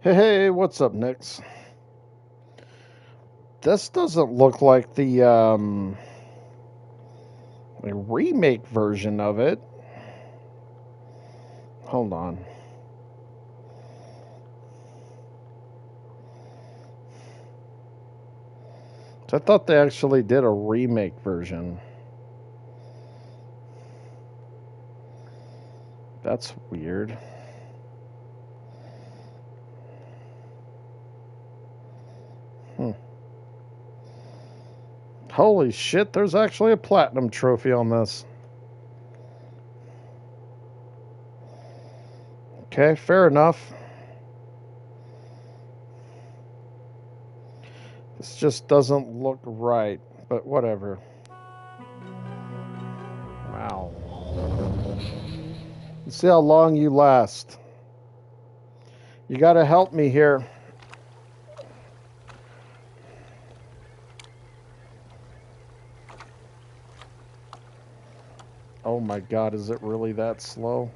Hey, what's up, Nix? This doesn't look like the remake version of it. Hold on. I thought they actually did a remake version. That's weird. Hmm. Holy shit, there's actually a platinum trophy on this. Okay, fair enough. This just doesn't look right, but whatever. Wow. Let's see how long you last. You gotta help me here. Oh my god, is it really that slow?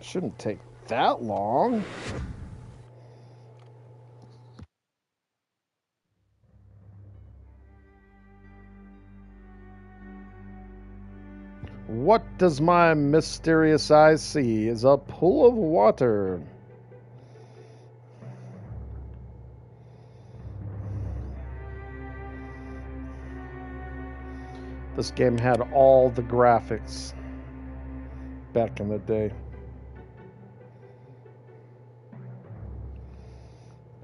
Shouldn't take that long. What does my mysterious eye see? Is a pool of water. This game had all the graphics back in the day.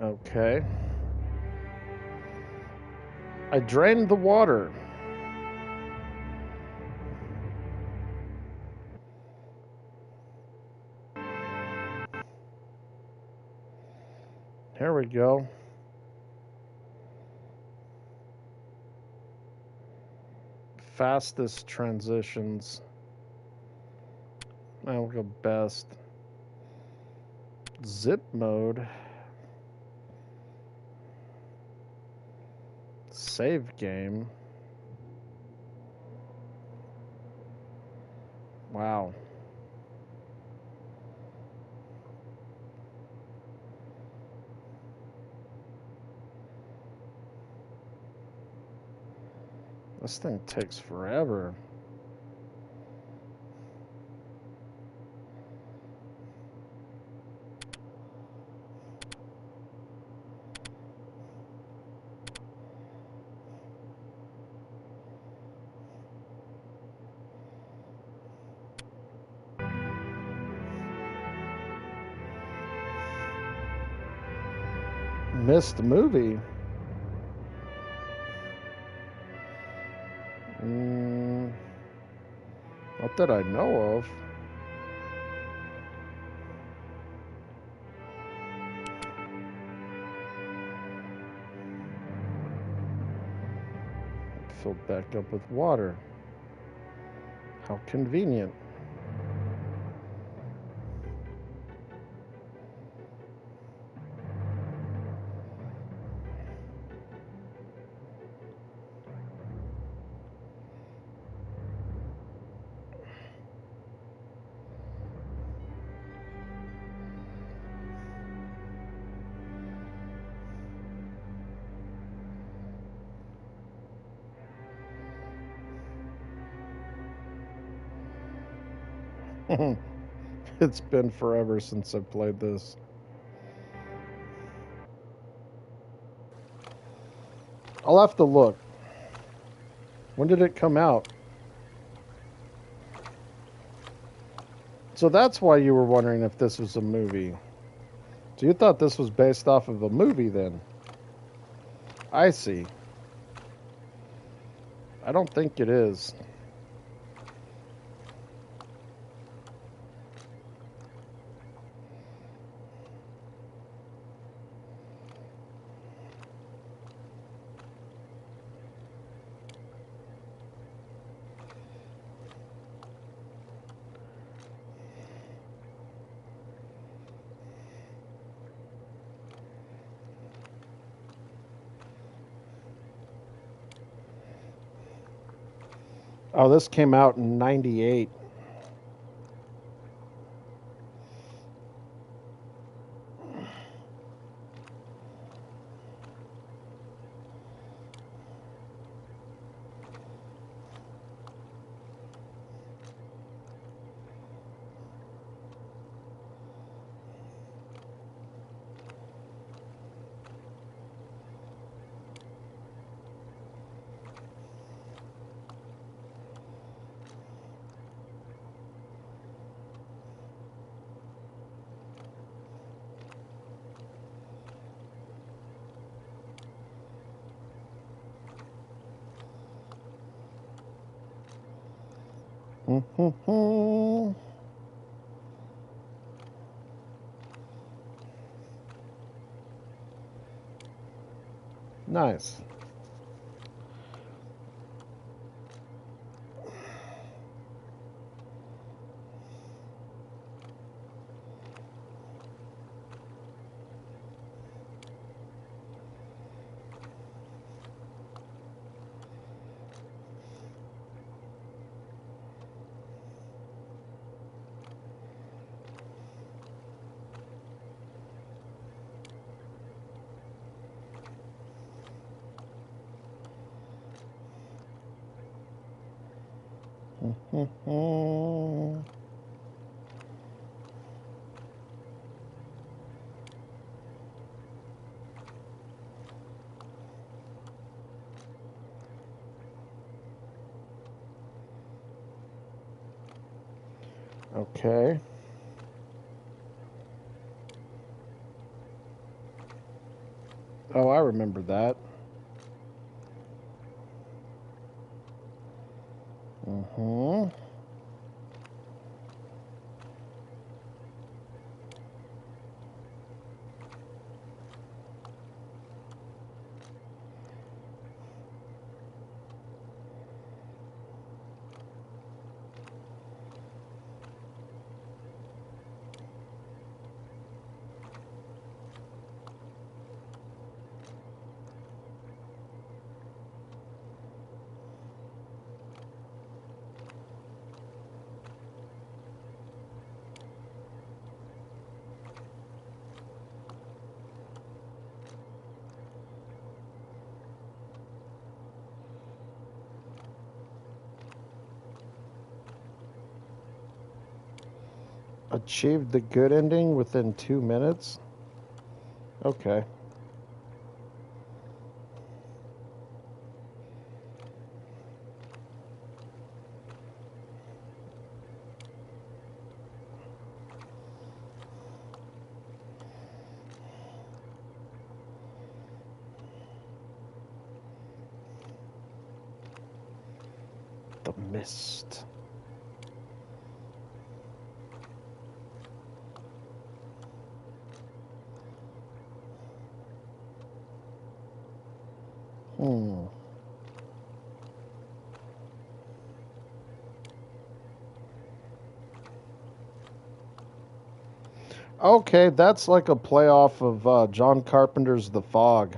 Okay. I drained the water. Here we go. Fastest transitions. I'll go best. Zip mode. Save game. Wow. This thing takes forever. Myst movie. Mm, not that I know of. Filled back up with water. How convenient. It's been forever since I've played this. I'll have to look. When did it come out? So that's why you were wondering if this was a movie. So you thought this was based off of a movie then? I see. I don't think it is. Oh, this came out in '98. Nice. Okay. Oh, I remember that. Mm-hmm. Achieved the good ending within 2 minutes? Okay. The Myst. Hmm. Okay, that's like a playoff of John Carpenter's The Fog.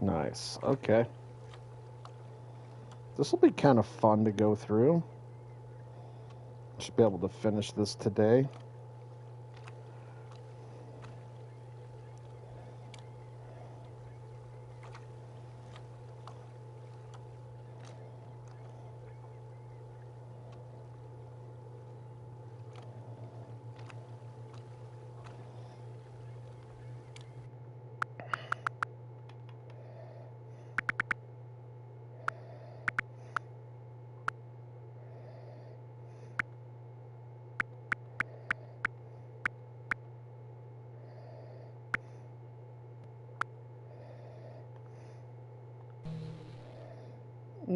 Nice. Okay. This will be kind of fun to go through. Should be able to finish this today.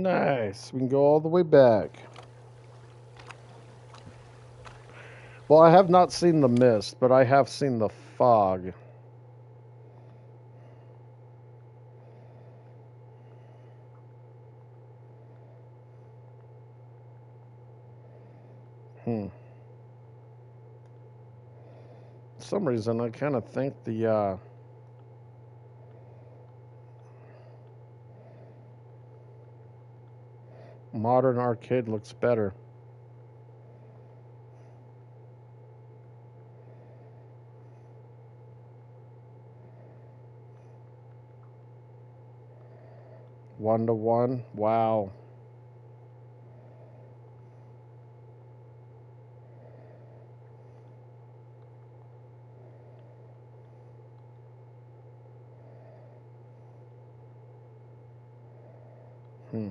Nice. We can go all the way back. Well, I have not seen the Myst, but I have seen the Fog. For some reason, I kind of think the modern arcade looks better. One to one. Wow. Hmm.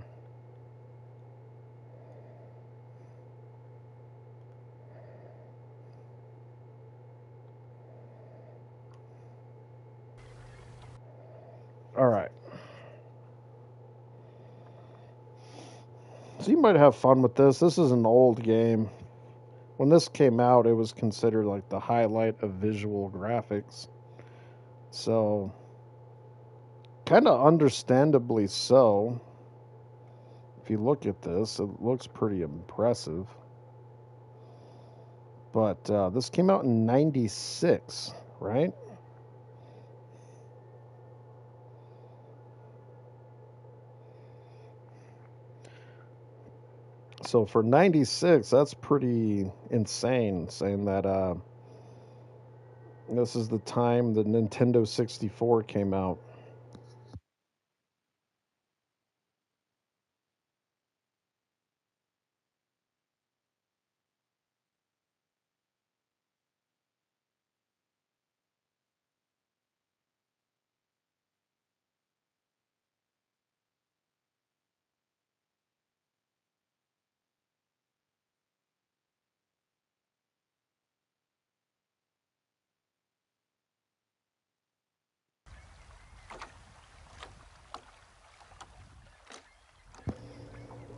All right. So you might have fun with this. This is an old game. When this came out, it was considered like the highlight of visual graphics. So, kind of understandably so. If you look at this, it looks pretty impressive. But this came out in '96, right? So for '96, that's pretty insane. Saying that this is the time the Nintendo 64 came out.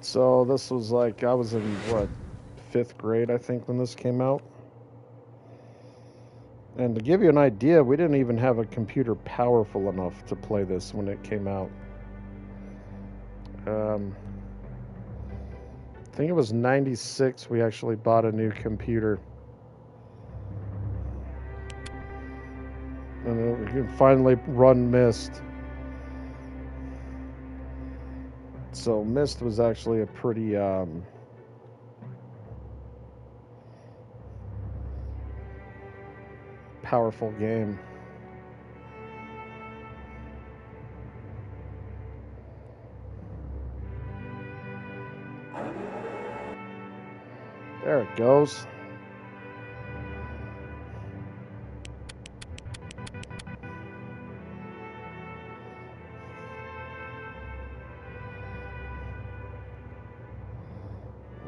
So this was like I was in what, fifth grade, I think, when this came out. And to give you an idea, we didn't even have a computer powerful enough to play this when it came out. Um, I think it was '96 we actually bought a new computer. And we could finally run Myst. So Myst was actually a pretty powerful game. There it goes.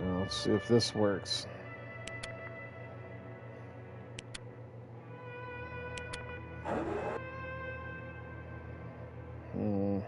Now, let's see if this works. Hmm.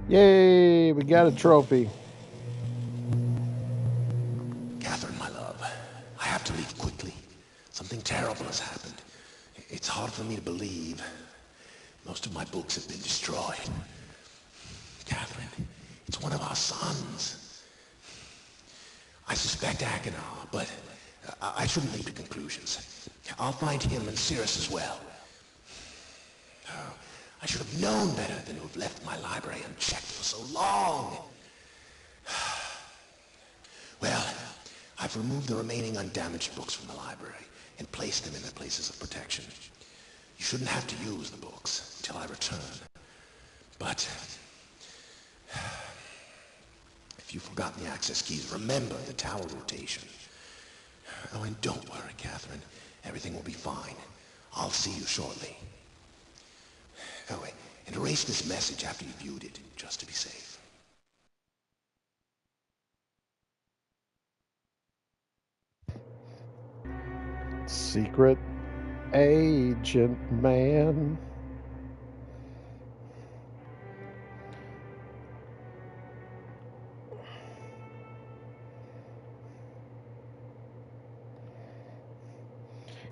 Yay, we got a trophy. Catherine, my love, I have to leave quickly. Something terrible has happened. It's hard for me to believe. Most of my books have been destroyed. Catherine, it's one of our sons. I suspect Achenar, but I shouldn't leap to conclusions. I'll find him and Cirrus as well. Oh, I should have known better than to have left my library unchecked for so long. Well, I've removed the remaining undamaged books from the library and placed them in their places of protection. You shouldn't have to use the books until I return. But if you've forgotten the access keys, remember the tower rotation. Oh, and don't worry, Catherine. Everything will be fine. I'll see you shortly. Oh, wait, and erase this message after you viewed it, just to be safe. Secret Agent Man.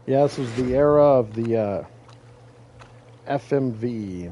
Yeah, this was the era of the FMV.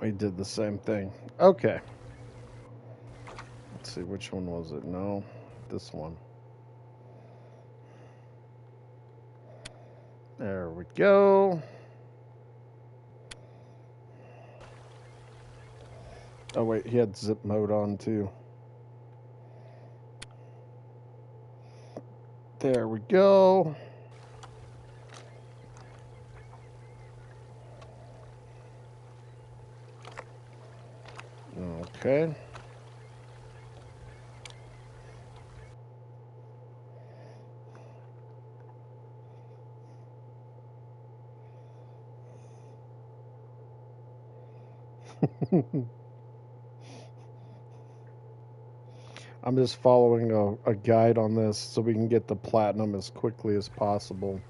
We did the same thing. Okay. Let's see, which one was it? No, this one. There we go. Oh, wait, he had zip mode on too. There we go. Okay. I'm just following a guide on this so we can get the platinum as quickly as possible.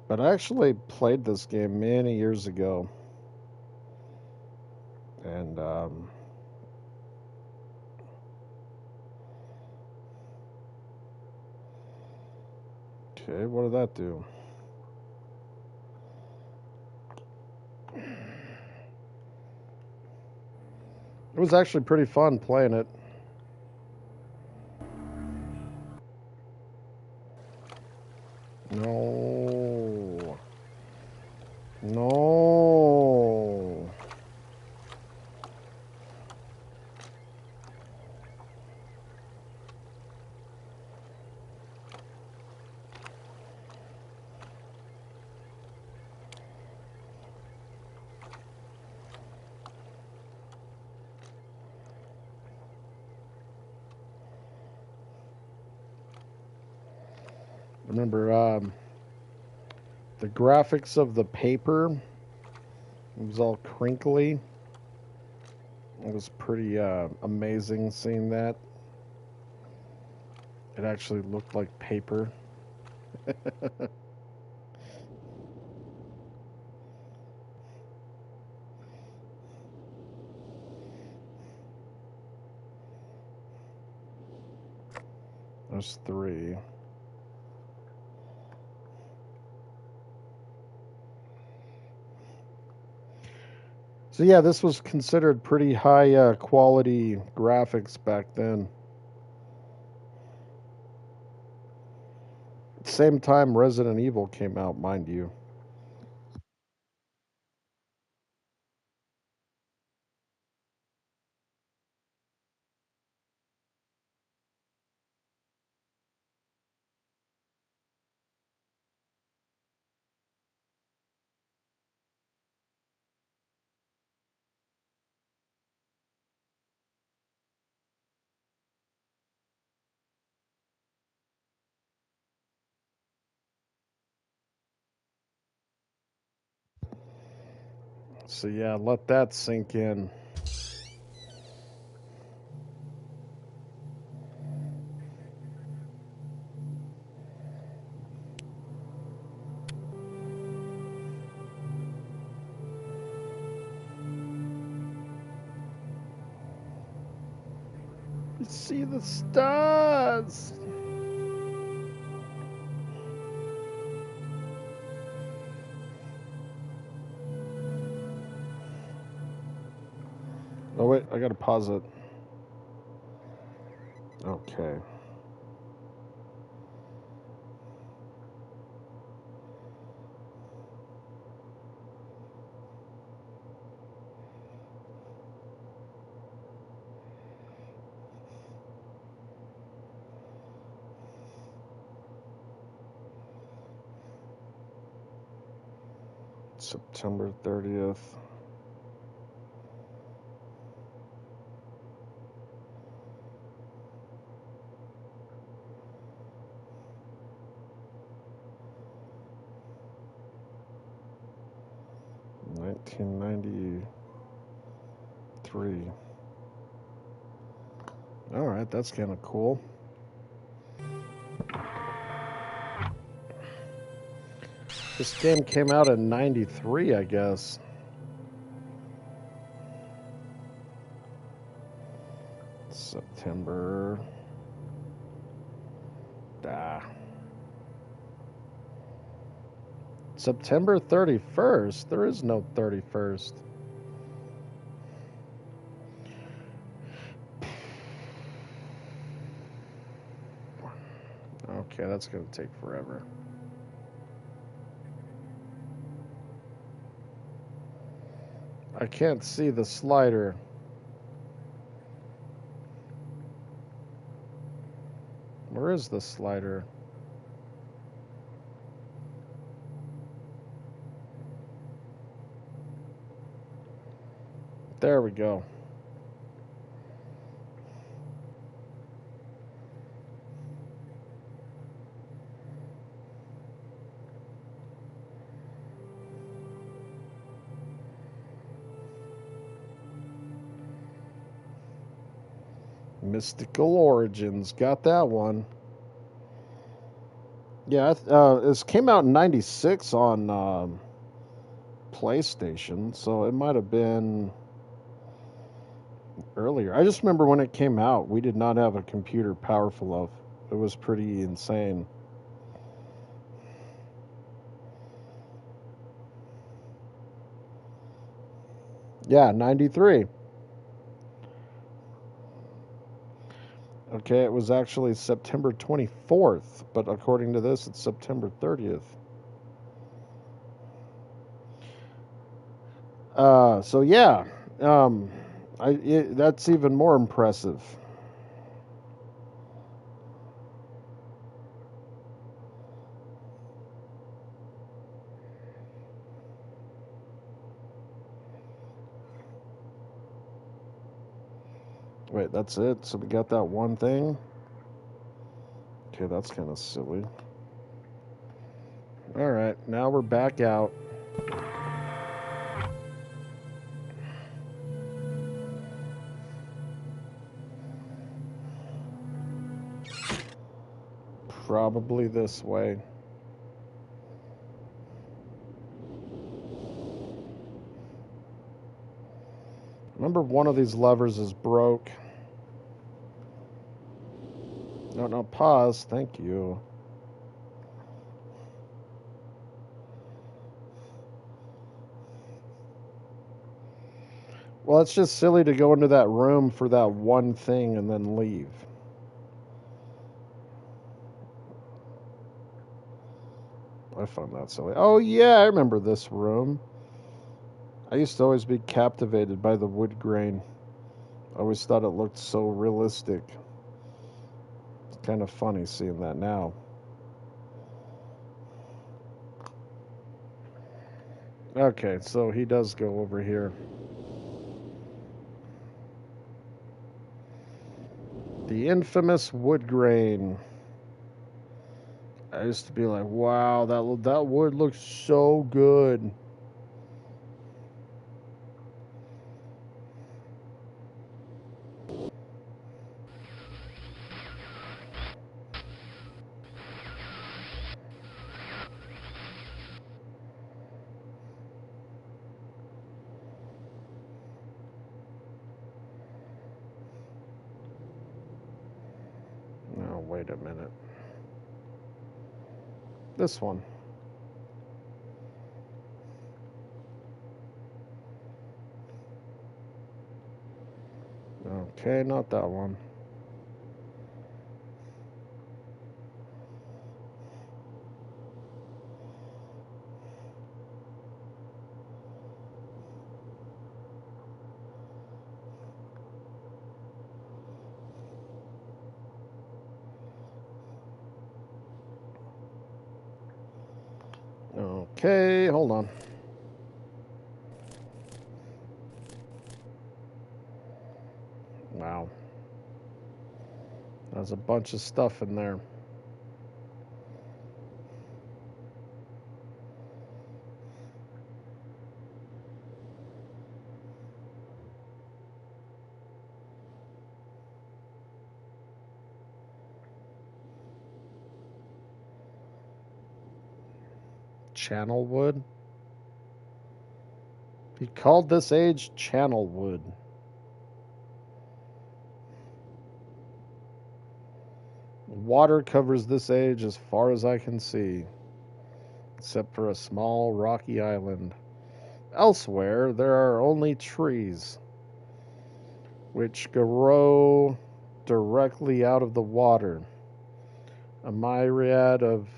But I actually played this game many years ago. And, okay, what did that do? It was actually pretty fun playing it. No. No. Remember, the graphics of the paper, it was all crinkly. It was pretty amazing seeing that. It actually looked like paper. There's three. So yeah, this was considered pretty high quality graphics back then. Same time Resident Evil came out, mind you. So yeah, let that sink in. See the stars. Oh wait, I gotta pause it. Okay. September 30th. $1993. All right, that's kind of cool. This game came out in '93, I guess. September. Ah. September 31st. There is no 31st. Okay, that's going to take forever. I can't see the slider. Where is the slider? There we go. Mystical Origins. Got that one. Yeah, this came out in '96 on PlayStation, so it might have been earlier. I just remember when it came out, we did not have a computer powerful enough. It was pretty insane. Yeah, '93. Okay, it was actually September 24th, but according to this, it's September 30th. So yeah, um, that's even more impressive. Wait, that's it? So we got that one thing? Okay, that's kind of silly. All right, now we're back out. Probably this way. Remember, one of these levers is broke. No, no, pause. Thank you. Well, it's just silly to go into that room for that one thing and then leave. I found that silly. Oh, yeah, I remember this room. I used to always be captivated by the wood grain. I always thought it looked so realistic. It's kind of funny seeing that now. Okay, so he does go over here. The infamous wood grain. I used to be like, wow, that wood looks so good. Wait a minute. This one. Okay, not that one. Okay, hold on. Wow. There's a bunch of stuff in there. Channel wood? He called this age channel wood. Water covers this age as far as I can see, except for a small rocky island. Elsewhere, there are only trees, which grow directly out of the water. A myriad of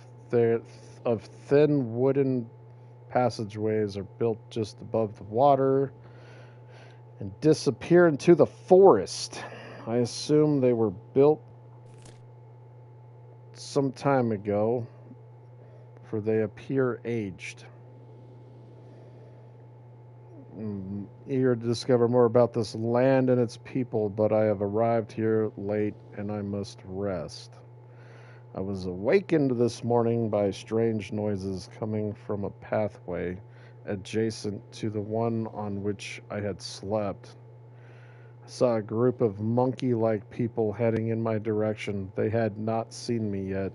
thin wooden passageways are built just above the water and disappear into the forest. I assume they were built some time ago, for they appear aged. Eager to discover more about this land and its people, but I have arrived here late and I must rest. I was awakened this morning by strange noises coming from a pathway adjacent to the one on which I had slept. I saw a group of monkey like people heading in my direction. They had not seen me yet.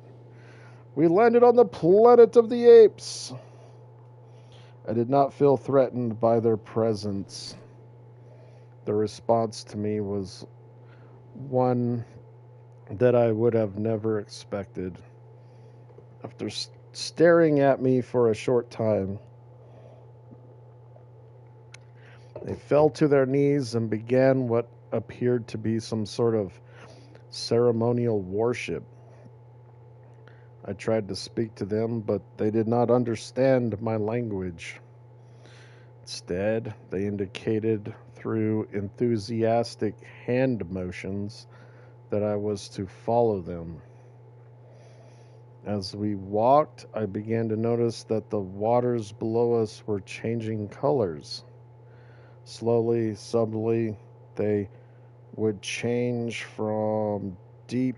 We landed on the planet of the apes. I did not feel threatened by their presence. The response to me was one that I would have never expected. After staring at me for a short time, they fell to their knees and began what appeared to be some sort of ceremonial worship. I tried to speak to them, but they did not understand my language. Instead, they indicated through enthusiastic hand motions that I was to follow them. As we walked, I began to notice that the waters below us were changing colors. Slowly, subtly, they would change from deep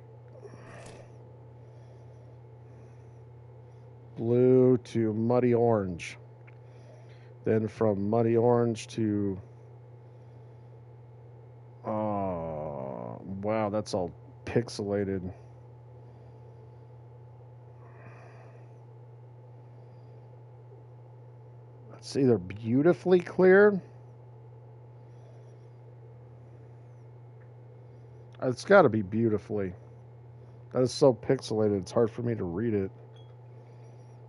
blue to muddy orange. Then from muddy orange to wow, that's all pixelated. It's either beautifully clear. It's got to be beautifully. That is so pixelated, it's hard for me to read it.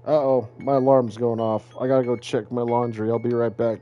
Uh-oh, my alarm's going off. I gotta go check my laundry. I'll be right back.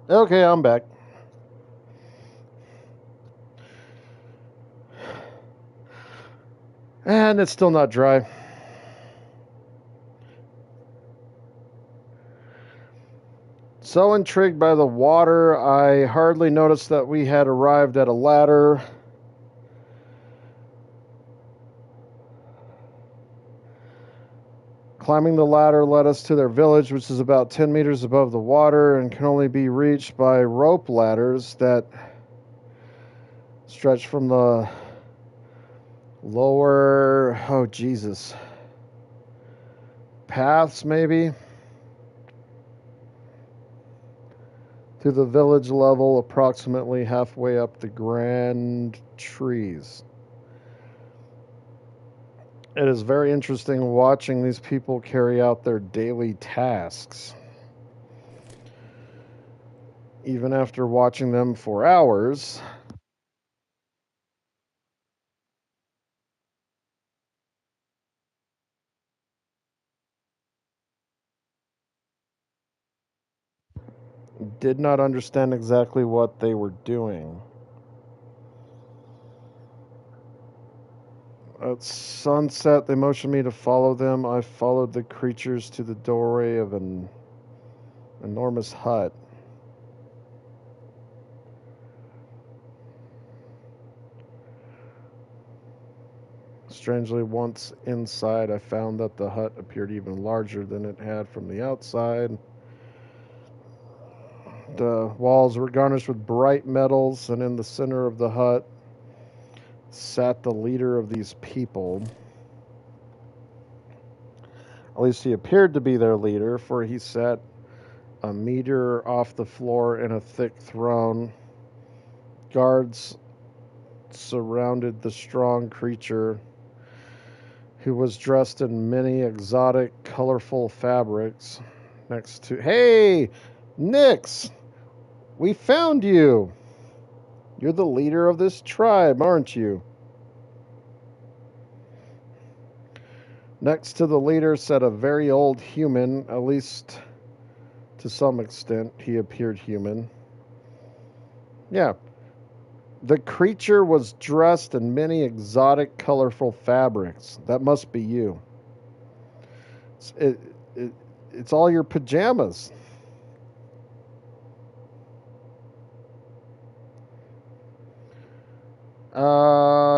Okay, I'm back. And it's still not dry. So intrigued by the water, I hardly noticed that we had arrived at a ladder. Climbing the ladder led us to their village, which is about 10 meters above the water and can only be reached by rope ladders that stretch from the lower, oh Jesus, paths maybe, to the village level, approximately halfway up the grand trees. It is very interesting watching these people carry out their daily tasks. Even after watching them for hours, did not understand exactly what they were doing. At sunset, they motioned me to follow them. I followed the creatures to the doorway of an enormous hut. Strangely, once inside, I found that the hut appeared even larger than it had from the outside. The walls were garnished with bright metals, and in the center of the hut sat the leader of these people. At least he appeared to be their leader, for he sat a meter off the floor in a thick throne. Guards surrounded the strong creature, who was dressed in many exotic, colorful fabrics. Next to, hey, Nix, we found you. You're the leader of this tribe, aren't you? Next to the leader sat a very old human, at least to some extent, he appeared human. Yeah. The creature was dressed in many exotic, colorful fabrics. That must be you. It's, it, it's all your pajamas.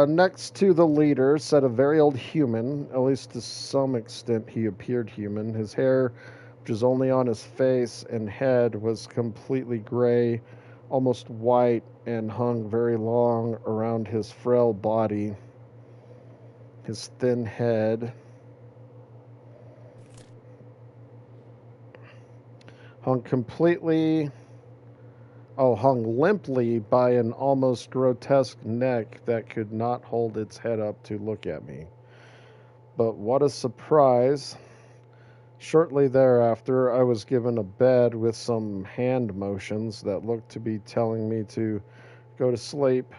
Next to the leader sat a very old human. At least to some extent, he appeared human. His hair, which was only on his face and head, was completely gray, almost white, and hung very long around his frail body. His thin head hung completely, hung limply by an almost grotesque neck that could not hold its head up to look at me. But what a surprise! Shortly thereafter, I was given a bed with some hand motions that looked to be telling me to go to sleep.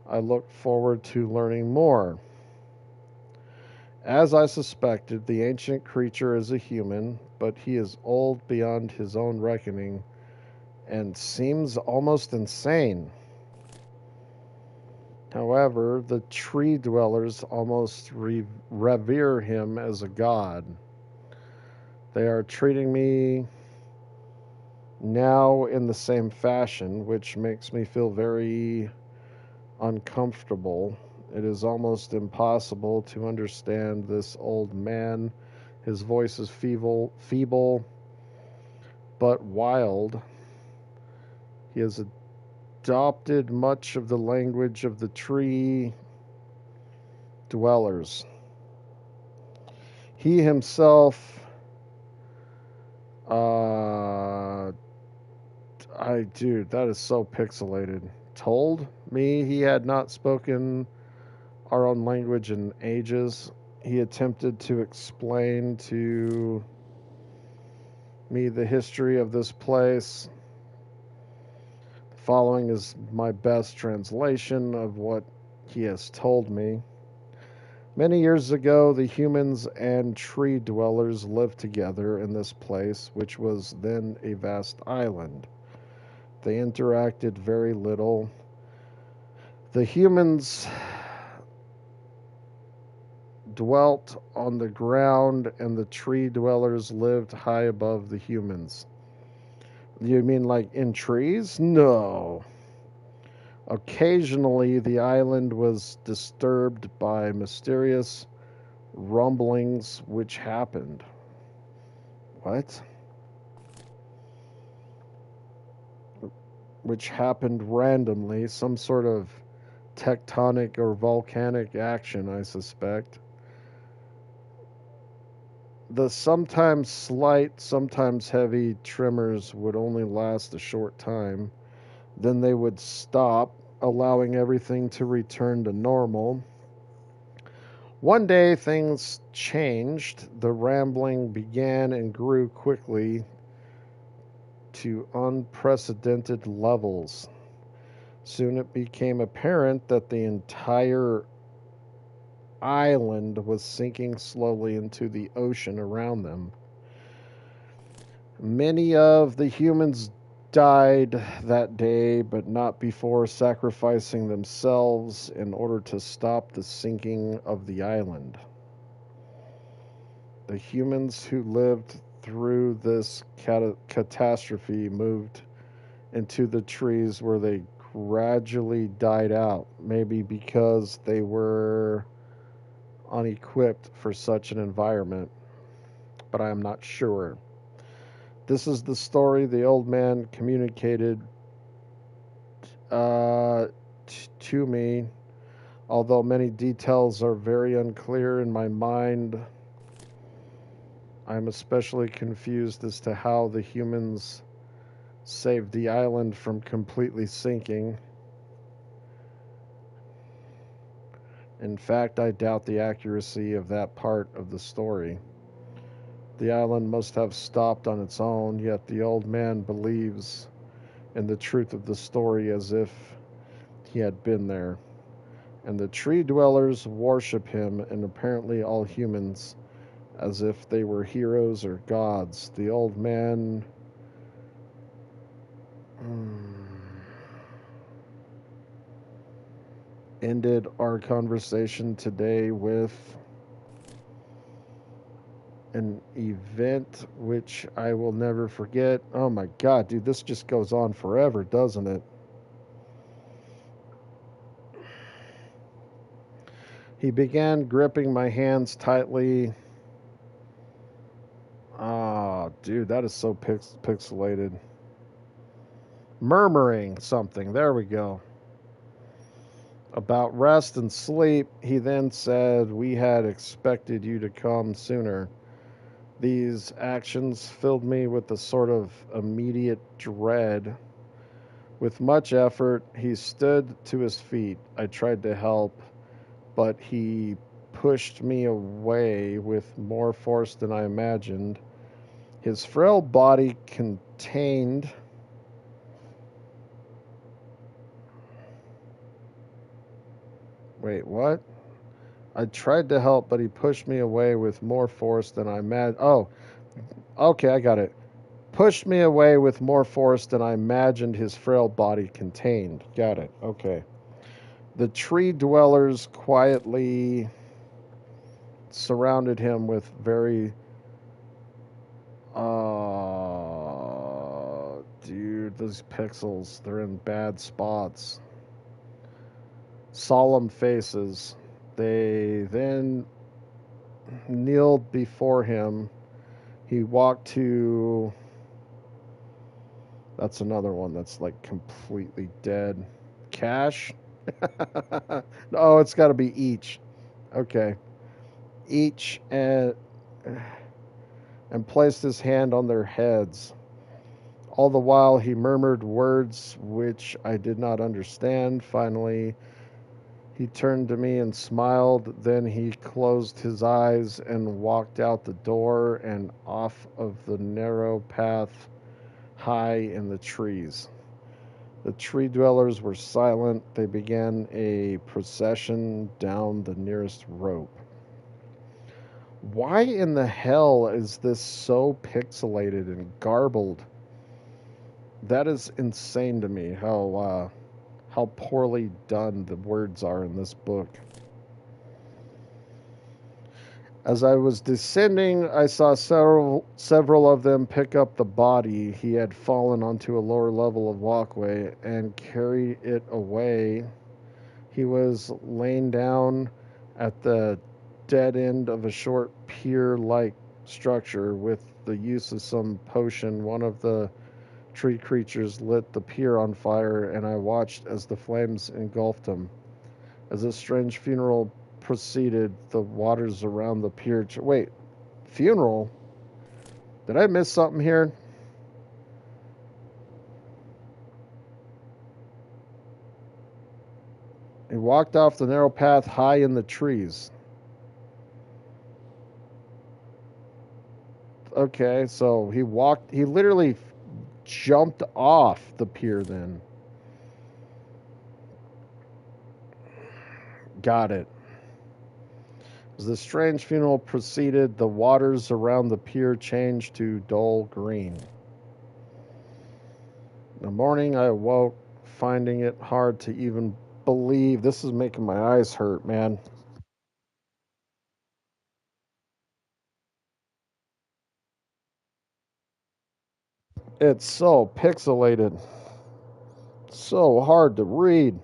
I looked forward to learning more. As I suspected, the ancient creature is a human, but he is old beyond his own reckoning and seems almost insane. However, the tree dwellers almost revere him as a god. They are treating me now in the same fashion, which makes me feel very uncomfortable. It is almost impossible to understand this old man. His voice is feeble but wild. He has adopted much of the language of the tree dwellers. He himself, dude, that is so pixelated. Told me he had not spoken our own language in ages. He attempted to explain to me the history of this place. The following is my best translation of what he has told me. Many years ago, the humans and tree dwellers lived together in this place, which was then a vast island. They interacted very little. The humans dwelt on the ground, and the tree dwellers lived high above the humans. You mean like in trees? No. Occasionally, the island was disturbed by mysterious rumblings which happened. What? Which happened randomly, some sort of tectonic or volcanic action, I suspect. The sometimes slight, sometimes heavy tremors would only last a short time. Then they would stop, allowing everything to return to normal. One day things changed. The rambling began and grew quickly to unprecedented levels. Soon it became apparent that the entire island was sinking slowly into the ocean around them. Many of the humans died that day, but not before sacrificing themselves in order to stop the sinking of the island. The humans who lived through this catastrophe moved into the trees where they gradually died out, maybe because they were unequipped for such an environment, but I am not sure. This is the story the old man communicated to me. Although many details are very unclear in my mind, I'm especially confused as to how the humans saved the island from completely sinking. In fact, I doubt the accuracy of that part of the story. The island must have stopped on its own, yet the old man believes in the truth of the story as if he had been there. And the tree dwellers worship him, and apparently all humans, as if they were heroes or gods. The old man ended our conversation today with an event which I will never forget. Oh my god, dude, this just goes on forever, doesn't it? He began gripping my hands tightly. Ah, oh, dude, that is so pixelated. Murmuring something. There we go. About rest and sleep, he then said, "We had expected you to come sooner." These actions filled me with a sort of immediate dread. With much effort, he stood to his feet. I tried to help, but he pushed me away with more force than I imagined. His frail body contained Wait, what? I tried to help, but he pushed me away with more force than I imagined. Oh, okay, I got it. Pushed me away with more force than I imagined his frail body contained. Got it. Okay. The tree dwellers quietly surrounded him with very. Dude, those pixels, they're in bad spots. Solemn faces. They then kneeled before him. He walked to. That's another one that's like completely dead. Cash? Oh, it's got to be each. Okay. Each and placed his hand on their heads. All the while he murmured words which I did not understand. Finally, he turned to me and smiled. Then he closed his eyes and walked out the door and off of the narrow path high in the trees. The tree dwellers were silent. They began a procession down the nearest rope. Why in the hell is this so pixelated and garbled? That is insane to me how poorly done the words are in this book. As I was descending, I saw several of them pick up the body. He had fallen onto a lower level of walkway and carried it away. He was laying down at the dead end of a short pier-like structure. With the use of some potion, one of the tree creatures lit the pier on fire, and I watched as the flames engulfed him. As this strange funeral proceeded, the waters around the pier. Wait, funeral? Did I miss something here? He walked off the narrow path high in the trees. Okay, so he literally jumped off the pier then. Got it. As the strange funeral proceeded, the waters around the pier changed to dull green. In the morning, I awoke, finding it hard to even believe. This is making my eyes hurt, man. It's so pixelated, so hard to read.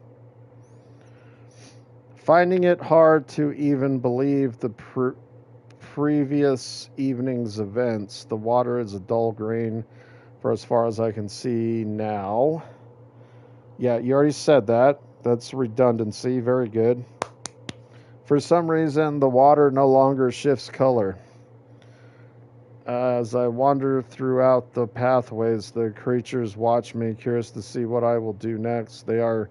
Finding it hard to even believe the previous evening's events. The water is a dull green for as far as I can see now. Yeah, you already said that. That's redundancy. Very good. For some reason, the water no longer shifts color. As I wander throughout the pathways, the creatures watch me, curious to see what I will do next. They are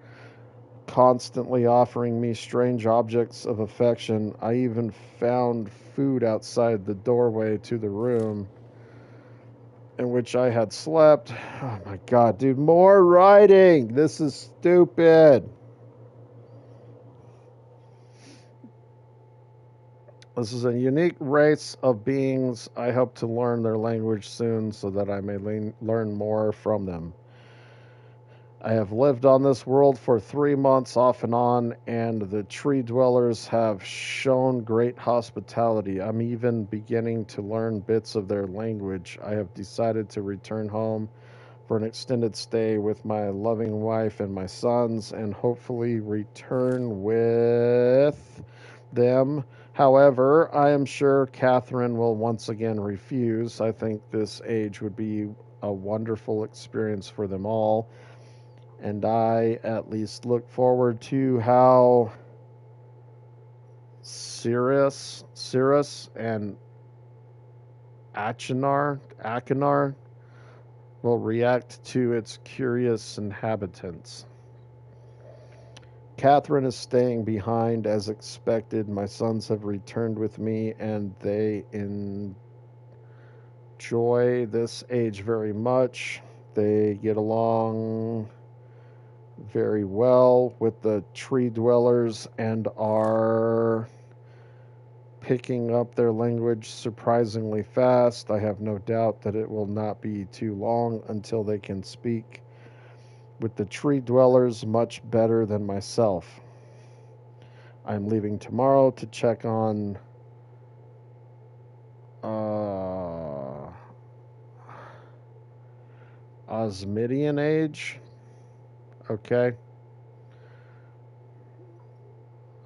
constantly offering me strange objects of affection. I even found food outside the doorway to the room in which I had slept. Oh my god, dude, more writing! This is stupid. This is a unique race of beings. I hope to learn their language soon so that I may learn more from them. I have lived on this world for 3 months off and on, and the tree dwellers have shown great hospitality. I'm even beginning to learn bits of their language. I have decided to return home for an extended stay with my loving wife and my sons, and hopefully return with them. However, I am sure Catherine will once again refuse. I think this age would be a wonderful experience for them all, and I at least look forward to how Cirrus and Achenar will react to its curious inhabitants. Catherine is staying behind as expected. My sons have returned with me, and they enjoy this age very much. They get along very well with the tree dwellers and are picking up their language surprisingly fast. I have no doubt that it will not be too long until they can speak with the tree dwellers much better than myself. I'm leaving tomorrow to check on uh, Osmidian age. Okay.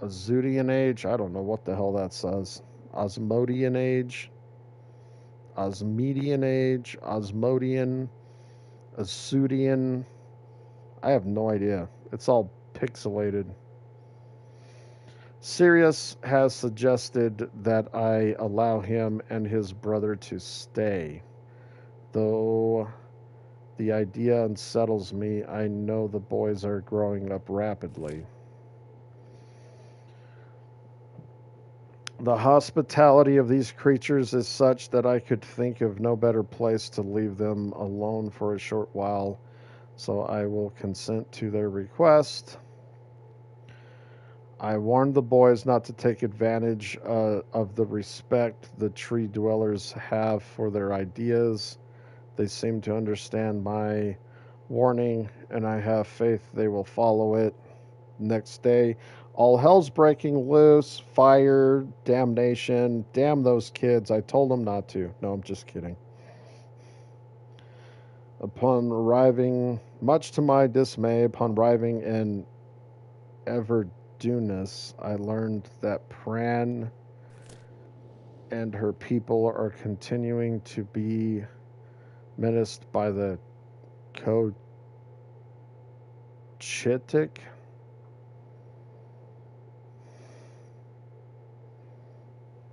Azudian age. I don't know what the hell that says. Osmodian age. Osmidian age. Osmodian. Asudian. I have no idea. It's all pixelated. Sirius has suggested that I allow him and his brother to stay. Though the idea unsettles me, I know the boys are growing up rapidly. The hospitality of these creatures is such that I could think of no better place to leave them alone for a short while, so I will consent to their request. I warned the boys not to take advantage of the respect the tree dwellers have for their ideas. They seem to understand my warning, and I have faith they will follow it. Next day, all hell's breaking loose. Fire, damnation. Damn those kids. I told them not to. No, I'm just kidding. Much to my dismay, upon arriving in Everdunas, I learned that Pran and her people are continuing to be menaced by the Kochitik.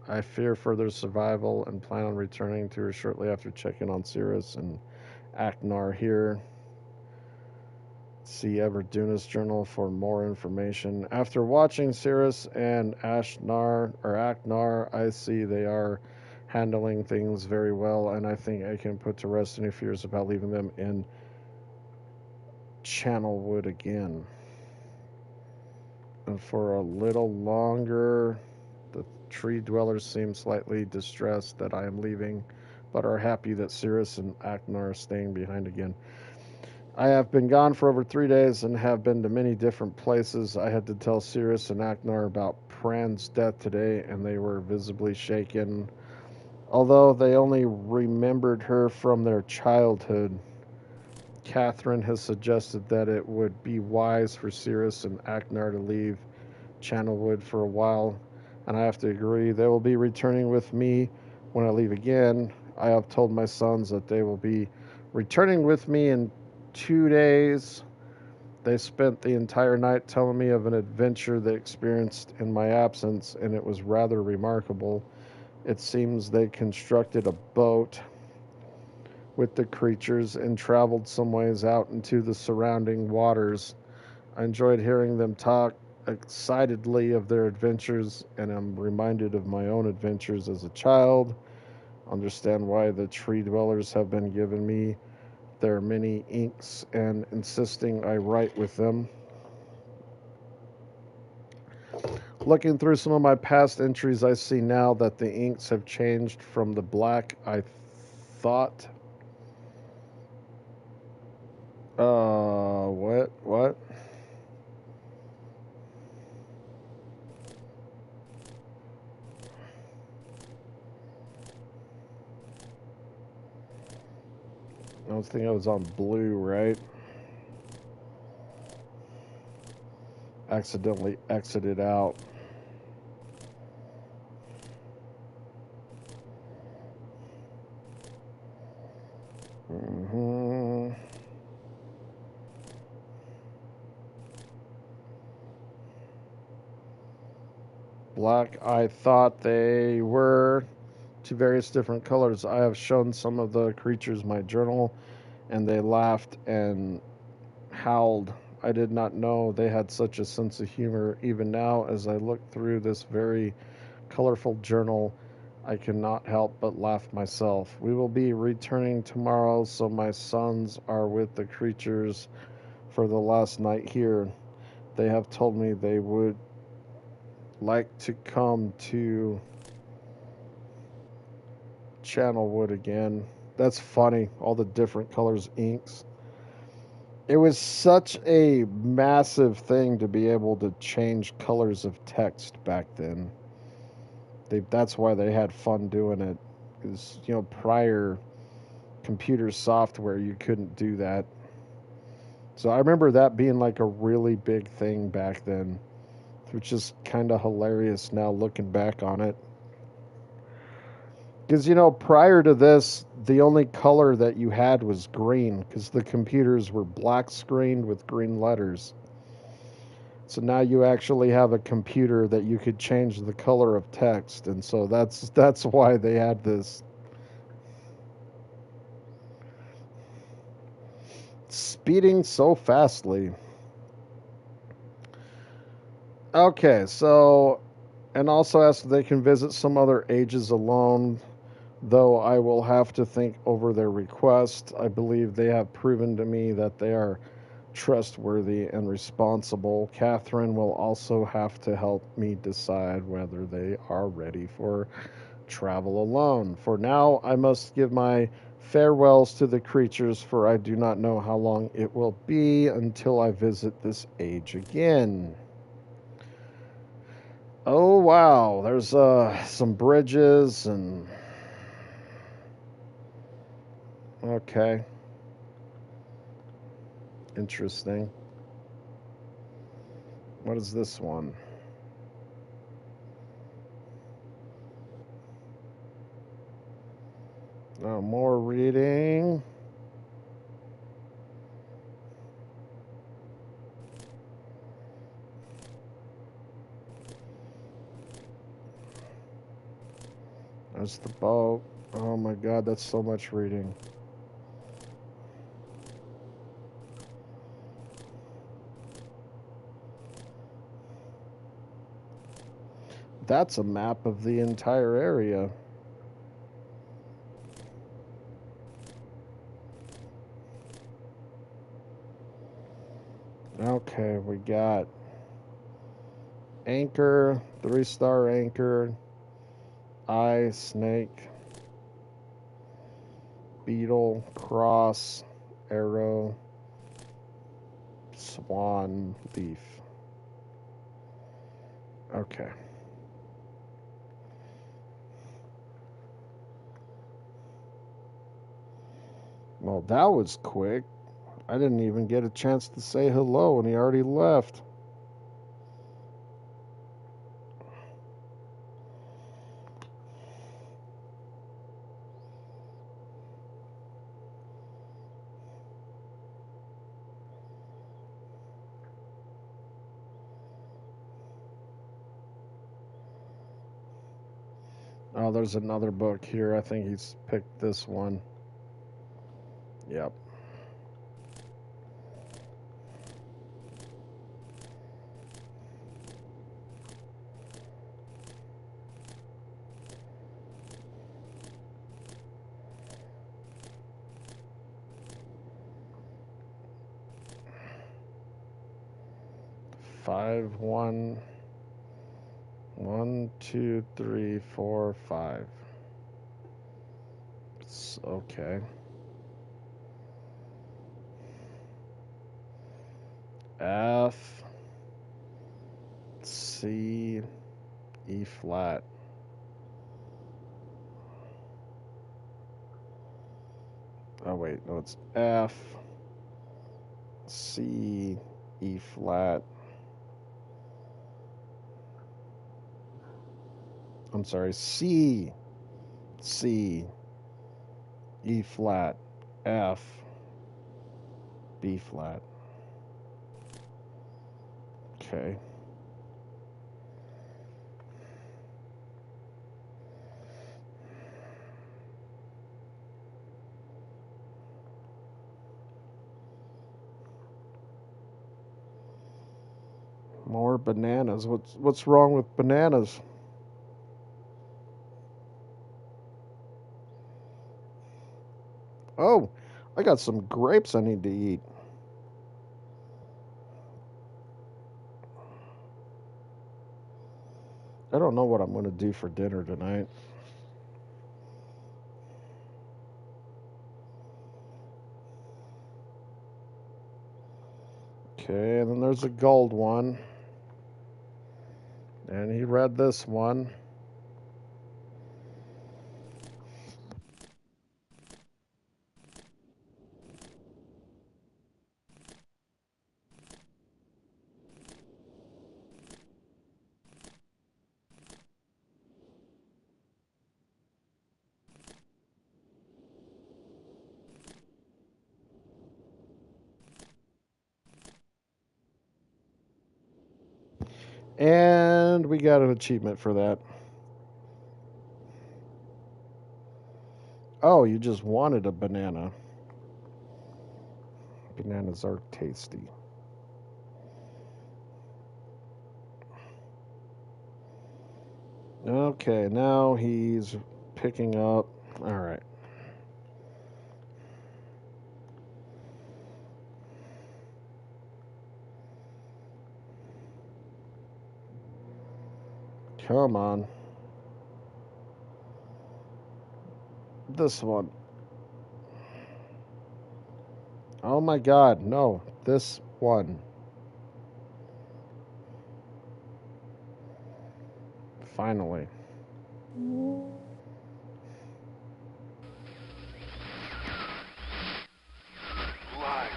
I fear for their survival and plan on returning to her shortly after checking on Cirrus and Aknar here. See Everdunas Journal for more information. After watching Cirrus and Aknar, I see they are handling things very well, and I think I can put to rest any fears about leaving them in Channelwood again. And for a little longer, the tree dwellers seem slightly distressed that I am leaving, but are happy that Cirrus and Aknar are staying behind again. I have been gone for over 3 days and have been to many different places. I had to tell Cirrus and Aknar about Pran's death today, and they were visibly shaken. Although they only remembered her from their childhood, Catherine has suggested that it would be wise for Cirrus and Aknar to leave Channelwood for a while, and I have to agree. They will be returning with me when I leave again. I have told my sons that they will be returning with me in 2 days. They spent the entire night telling me of an adventure they experienced in my absence, and it was rather remarkable. It seems they constructed a boat with the creatures and traveled some ways out into the surrounding waters. I enjoyed hearing them talk excitedly of their adventures, and I'm reminded of my own adventures as a child. Understand why the tree dwellers have been giving me their many inks and insisting I write with them. Looking through some of my past entries, I see now that the inks have changed from the black I thought. What? What? I was thinking I was on blue, right? Accidentally exited out. Mm-hmm. Black, I thought they were to various different colors. I have shown some of the creatures my journal, and they laughed and howled. I did not know they had such a sense of humor. Even now, as I look through this very colorful journal, I cannot help but laugh myself. We will be returning tomorrow, so my sons are with the creatures for the last night here. They have told me they would like to come to Channelwood again. That's funny, all the different colors inks. It was such a massive thing to be able to change colors of text back then. That's why they had fun doing it. Because, prior computer software, you couldn't do that. So I remember that being like a really big thing back then, which is kind of hilarious now looking back on it. Because, prior to this, the only color that you had was green because the computers were black screened with green letters. So now you actually have a computer that you could change the color of text, and so that's why they had this speeding so fastly. Okay, so and also asked if they can visit some other ages alone, though I will have to think over their request. I believe they have proven to me that they are trustworthy and responsible. Catherine will also have to help me decide whether they are ready for travel alone. For now, I must give my farewells to the creatures, for I do not know how long it will be until I visit this age again. Oh, wow. There's some bridges and. Okay. Interesting. What is this one? Oh, more reading. There's the boat. Oh my god, that's so much reading. That's a map of the entire area. Okay, we got anchor, 3-star anchor, eye, snake, beetle, cross, arrow, swan, leaf. Okay. Well, that was quick. I didn't even get a chance to say hello and he already left. Oh, there's another book here. I think he's picked this one. Yep. Five, one, 1, 2, 3, 4, 5. Okay. F, C, E flat. Oh, wait. No, it's F, C, E flat. I'm sorry. C, C, E flat, F, B flat. Okay. More bananas. What's wrong with bananas? Oh, I got some grapes I need to eat. I don't know what I'm going to do for dinner tonight. Okay, and then there's a gold one. And he read this one. And we got an achievement for that. Oh, you just wanted a banana. Bananas are tasty. Okay, now he's picking up. All right. Come on. This one. Oh my god, no. This one. Finally. Live.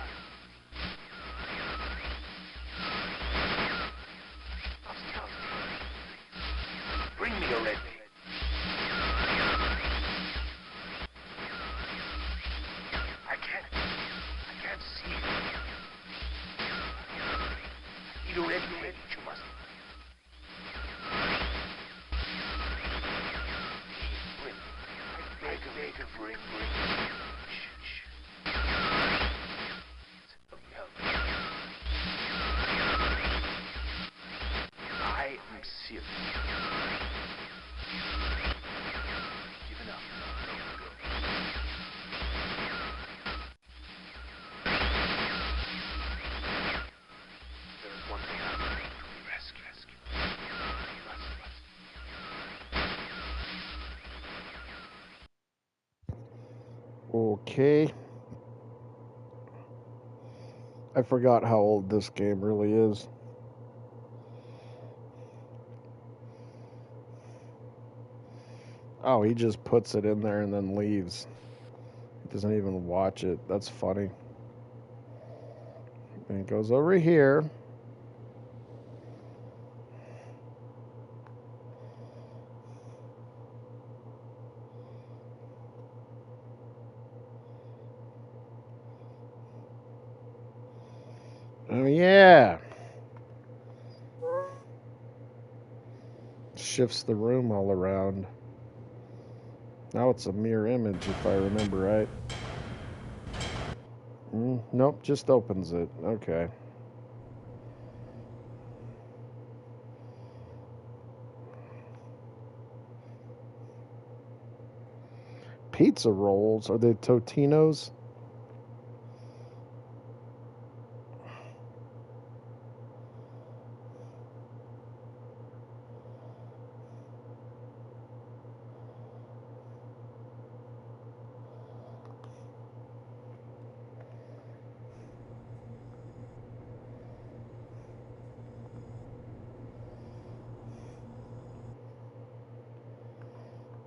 Bring me a red. I can't see. Need a red. You must. Bring. I beg of bring. Shh. Help me. I am serious. Give it up. There is one thing I need to rescue. Okay. I forgot how old this game really is. Oh, he just puts it in there and then leaves. He doesn't even watch it. That's funny. And it goes over here. Oh, yeah. Shifts the room all around. Now it's a mirror image, if I remember right. Nope, just opens it. Okay. Pizza rolls? Are they Totinos?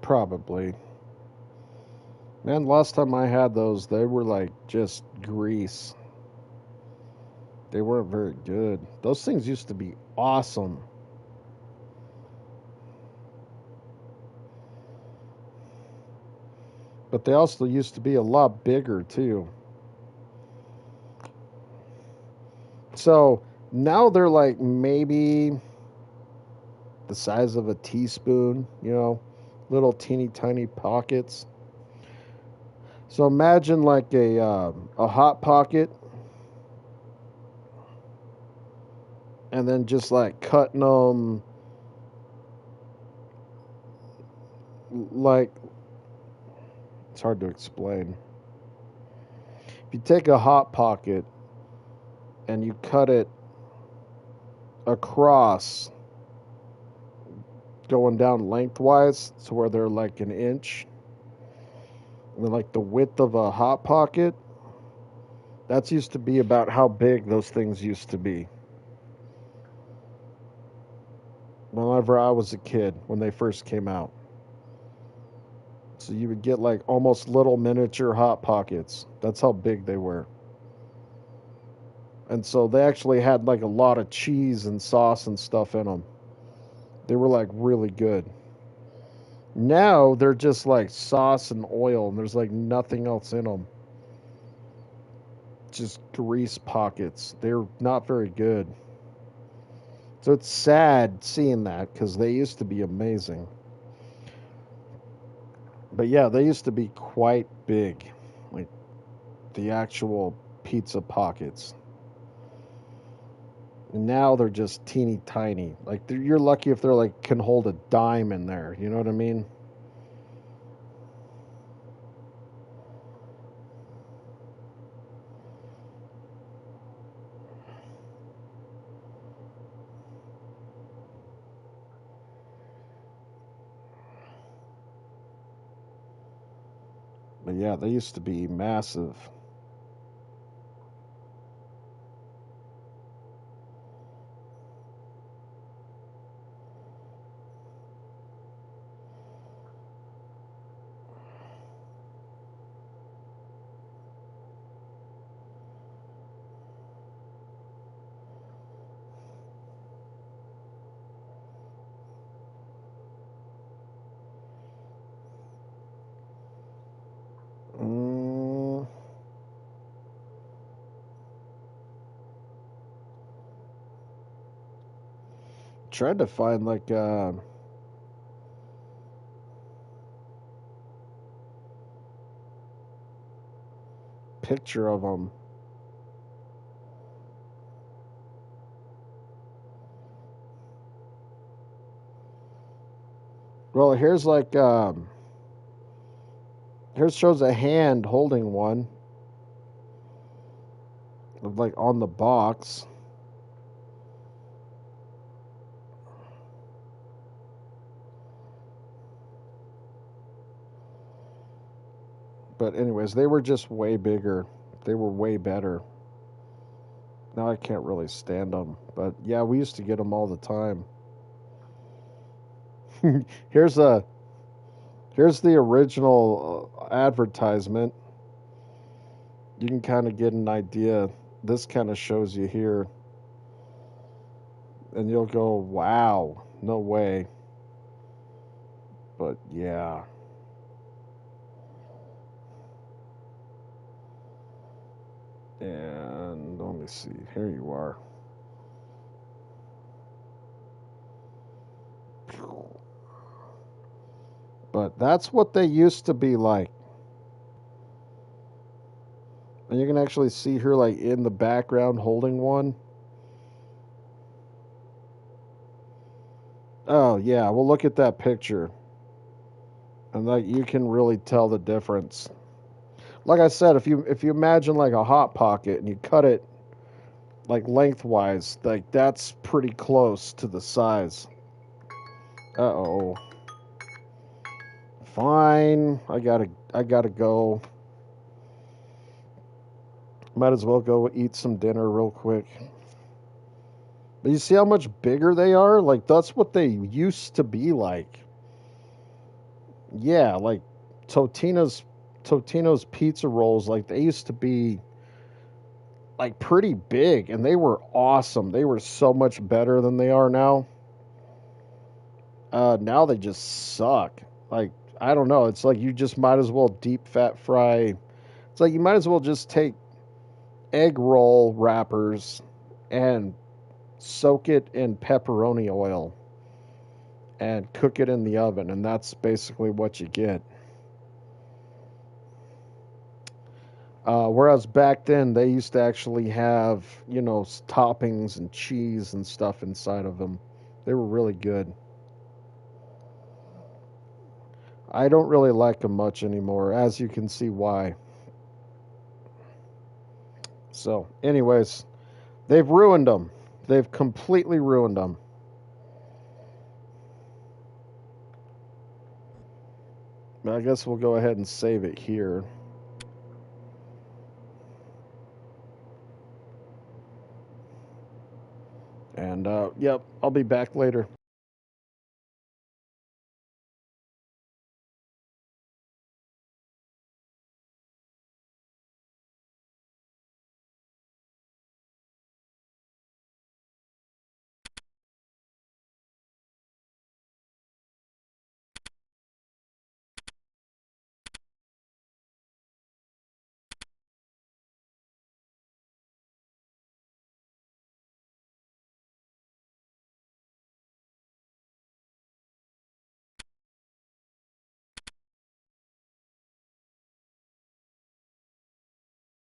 Probably. Man, last time I had those, they were like just grease. They weren't very good. Those things used to be awesome. But they also used to be a lot bigger too. So now they're like maybe the size of a teaspoon, little teeny tiny pockets. So imagine like a hot pocket, and then just like cutting them like it's hard to explain. If you take a hot pocket and you cut it across, going down lengthwise to where they're like an inch, and like the width of a hot pocket, that's used to be about how big those things used to be. Whenever I was a kid, when they first came out. So you would get like almost little miniature hot pockets. That's how big they were. And so they actually had like a lot of cheese and sauce and stuff in them. They were like really good. Now they're just like sauce and oil, and there's like nothing else in them. Just grease pockets. They're not very good. So it's sad seeing that because they used to be amazing. But yeah, they used to be quite big, like the actual pizza pockets. And now they're just teeny tiny. Like you're lucky if they're like can hold a dime in there. You know what I mean? But yeah, they used to be massive. Mm, tried to find like a picture of them. Well, here's like here shows a hand holding one, like on the box. But anyways, they were just way bigger. They were way better. Now I can't really stand them, but yeah, we used to get them all the time. here's a here's the original advertisement. You can kind of get an idea. This kind of shows you here, and you'll go, "Wow, no way." But yeah, and let me see. Here you are. But that's what they used to be like. And you can actually see her like in the background holding one. Oh yeah, well look at that picture. And like you can really tell the difference. Like I said, if you imagine like a hot pocket and you cut it like lengthwise, like that's pretty close to the size. Uh-oh. Fine. I gotta go. Might as well go eat some dinner real quick. But you see how much bigger they are? Like that's what they used to be like. Yeah, like Totino's Totino's pizza rolls, like they used to be like pretty big and they were awesome. They were so much better than they are now. Now they just suck. Like I don't know. It's like you just might as well deep fat fry. It's like you might as well just take egg roll wrappers and soak it in pepperoni oil and cook it in the oven, and that's basically what you get. Whereas back then they used to actually have, toppings and cheese and stuff inside of them. They were really good. I don't really like them much anymore, as you can see why. So, anyways, they've ruined them. They've completely ruined them. But I guess we'll go ahead and save it here. And, yep, I'll be back later.